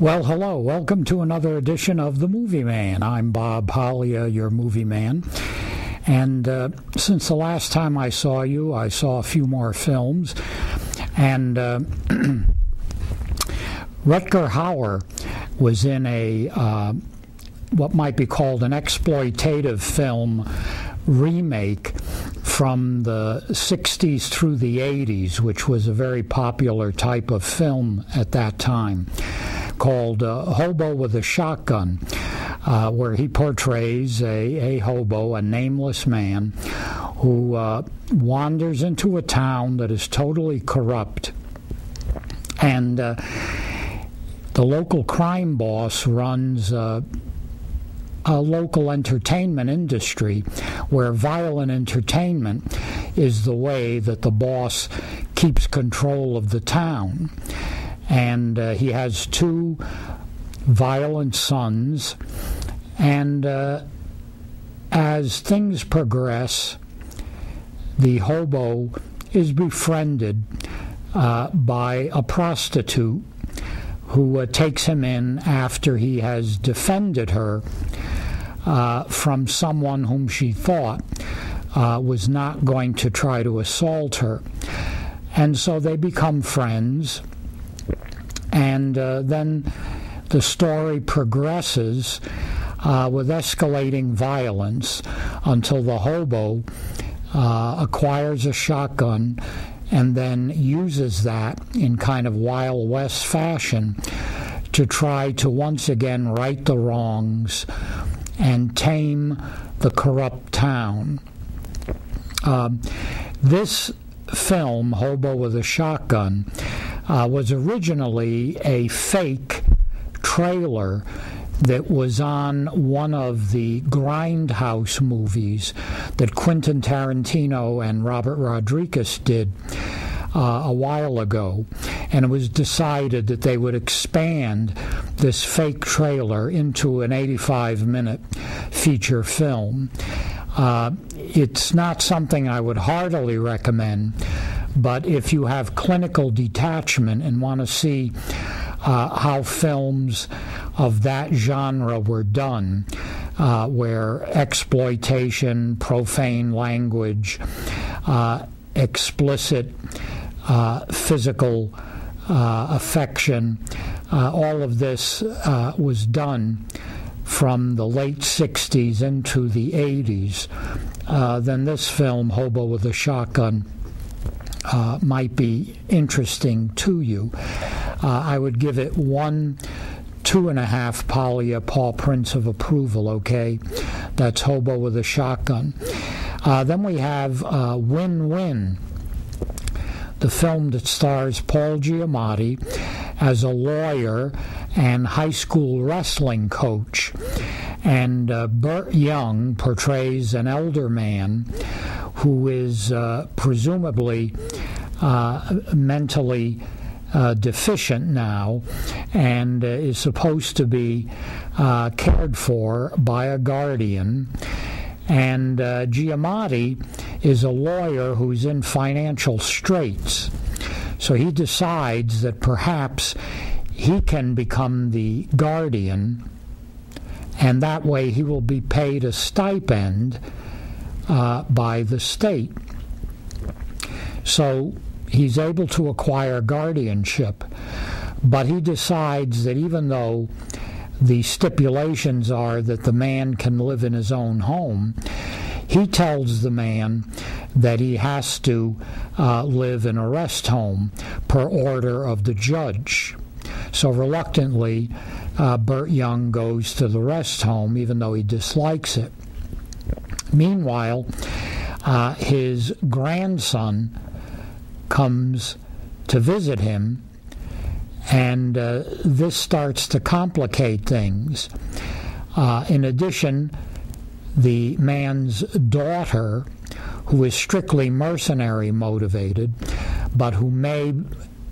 Well, hello. Welcome to another edition of The Movie Man. I'm Bob Paglia, your movie man. And since the last time I saw you, I saw a few more films. And Rutger Hauer was in a what might be called an exploitative film remake from the 60s through the 80s, which was a very popular type of film at that time, called Hobo with a Shotgun, where he portrays a hobo, a nameless man, who wanders into a town that is totally corrupt. And the local crime boss runs a local entertainment industry where violent entertainment is the way that the boss keeps control of the town. And he has two violent sons, and as things progress, the hobo is befriended by a prostitute who takes him in after he has defended her from someone whom she thought was not going to try to assault her. And so they become friends, and then the story progresses with escalating violence until the hobo acquires a shotgun and then uses that in kind of Wild West fashion to try to once again right the wrongs and tame the corrupt town. This film, Hobo with a Shotgun, was originally a fake trailer that was on one of the Grindhouse movies that Quentin Tarantino and Robert Rodriguez did a while ago. And it was decided that they would expand this fake trailer into an 85-minute feature film. It's not something I would heartily recommend, but if you have clinical detachment and want to see how films of that genre were done, where exploitation, profane language, explicit physical affection, all of this was done from the late 60s into the 80s, then this film, Hobo with a Shotgun, might be interesting to you. I would give it 2.5 Paglia paw prints of approval, okay? That's Hobo with a Shotgun. Then we have Win-Win, the film that stars Paul Giamatti as a lawyer and high school wrestling coach. And Burt Young portrays an elder man who is presumably mentally deficient now and is supposed to be cared for by a guardian. And Giamatti is a lawyer who's in financial straits. So he decides that perhaps he can become the guardian, and that way he will be paid a stipend by the state. So he's able to acquire guardianship, but he decides that even though the stipulations are that the man can live in his own home, he tells the man that he has to live in a rest home per order of the judge. So reluctantly, Burt Young goes to the rest home, even though he dislikes it. Meanwhile, his grandson comes to visit him, and this starts to complicate things. In addition, the man's daughter, who is strictly mercenary motivated, but who may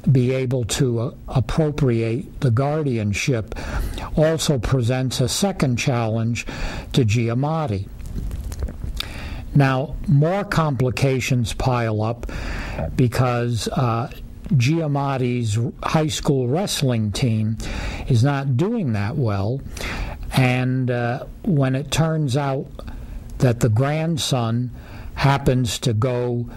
be able to appropriate the guardianship, also presents a second challenge to Giamatti. Now, more complications pile up because Giamatti's high school wrestling team is not doing that well. And when it turns out that the grandson happens to go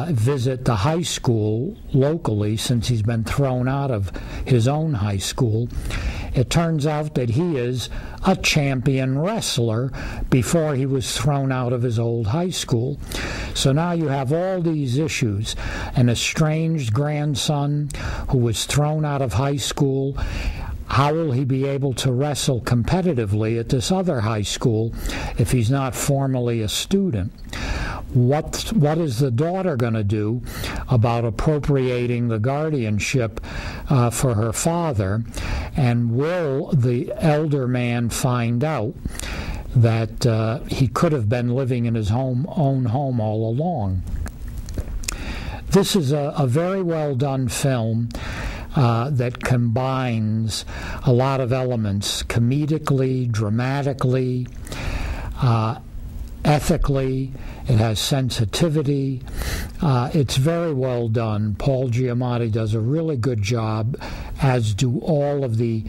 visit the high school locally, since he's been thrown out of his own high school, it turns out that he is a champion wrestler before he was thrown out of his old high school. So now you have all these issues. An estranged grandson who was thrown out of high school. How will he be able to wrestle competitively at this other high school if he's not formally a student? What is the daughter going to do about appropriating the guardianship for her father? And will the elder man find out that he could have been living in his own home all along? This is a very well done film that combines a lot of elements comedically, dramatically, ethically. It has sensitivity. It's very well done. Paul Giamatti does a really good job, as do all of the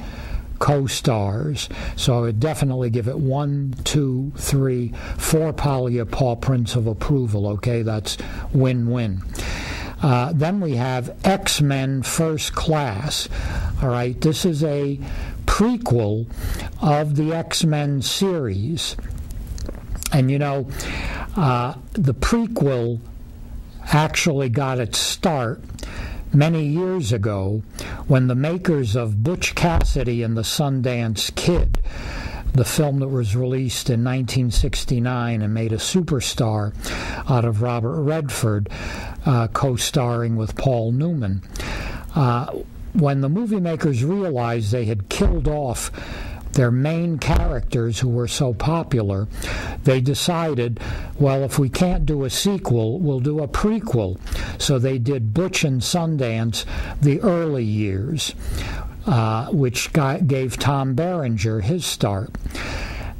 co-stars. So I would definitely give it 1, 2, 3, 4 Paglia paw prints of approval. Okay, that's win-win. Then we have X-Men First Class. All right, this is a prequel of the X-Men series. And you know, the prequel actually got its start many years ago when the makers of Butch Cassidy and the Sundance Kid, the film that was released in 1969 and made a superstar out of Robert Redford, co-starring with Paul Newman. When the movie makers realized they had killed off their main characters who were so popular, they decided, well, if we can't do a sequel, we'll do a prequel. So they did Butch and Sundance, the early years, which gave Tom Berenger his start.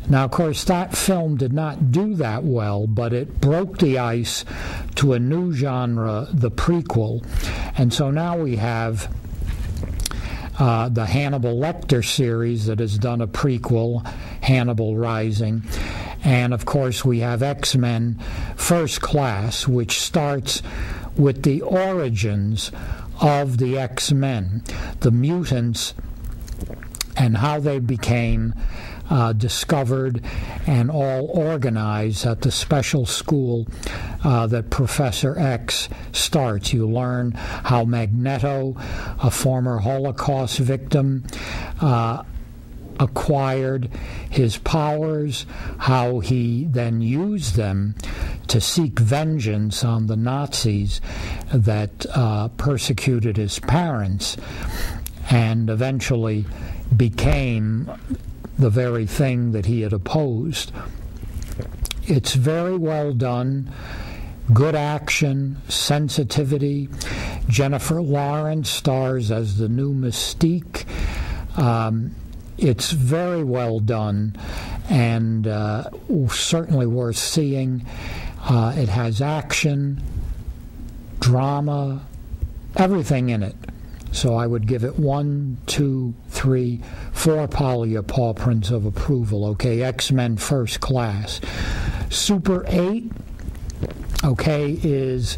Now, of course, that film did not do that well, but it broke the ice to a new genre, the prequel. And so now we have the Hannibal Lecter series that has done a prequel, Hannibal Rising. And, of course, we have X-Men First Class, which starts with the origins of the X-Men, the mutants, and how they became discovered and all organized at the special school that Professor X starts. You learn how Magneto, a former Holocaust victim, acquired his powers, how he then used them to seek vengeance on the Nazis that persecuted his parents, and eventually became the very thing that he had opposed. It's very well done, good action, sensitivity. Jennifer Lawrence stars as the new Mystique. It's very well done and certainly worth seeing. It has action, drama, everything in it. So I would give it 1, 2, 3, 4 Paglia paw prints of approval. Okay, X-Men First Class. Super 8, okay, is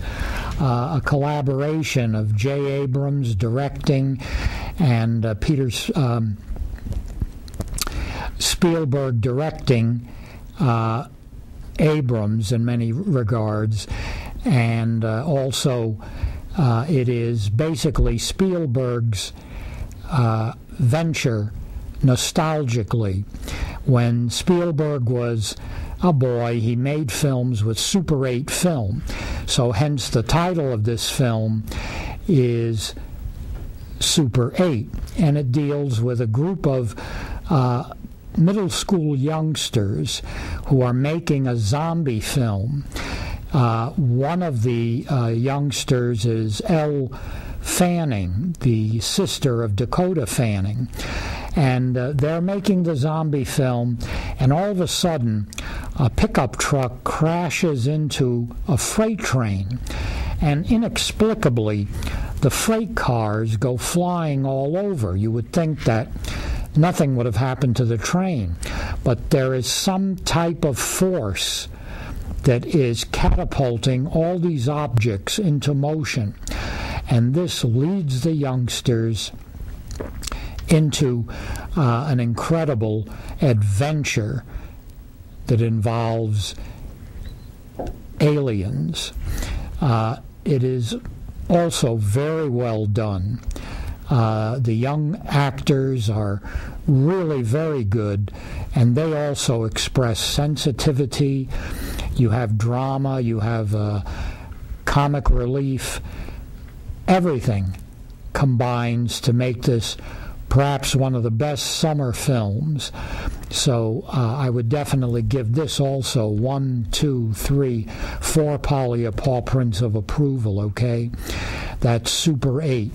a collaboration of J. Abrams directing and Peter Spielberg directing Abrams in many regards, and also it is basically Spielberg's venture nostalgically. When Spielberg was a boy, he made films with Super 8 film. So hence the title of this film is Super 8. And it deals with a group of middle school youngsters who are making a zombie film. One of the youngsters is Elle Fanning, the sister of Dakota Fanning. And they're making the zombie film, and all of a sudden, a pickup truck crashes into a freight train. And inexplicably, the freight cars go flying all over. You would think that nothing would have happened to the train, but there is some type of force that is catapulting all these objects into motion, and this leads the youngsters into an incredible adventure that involves aliens. It is also very well done. The young actors are really very good, and they also express sensitivity. You have drama, you have comic relief. Everything combines to make this perhaps one of the best summer films. So I would definitely give this also 1, 2, 3, 4 Paglia paw prints of approval, okay? That's Super 8.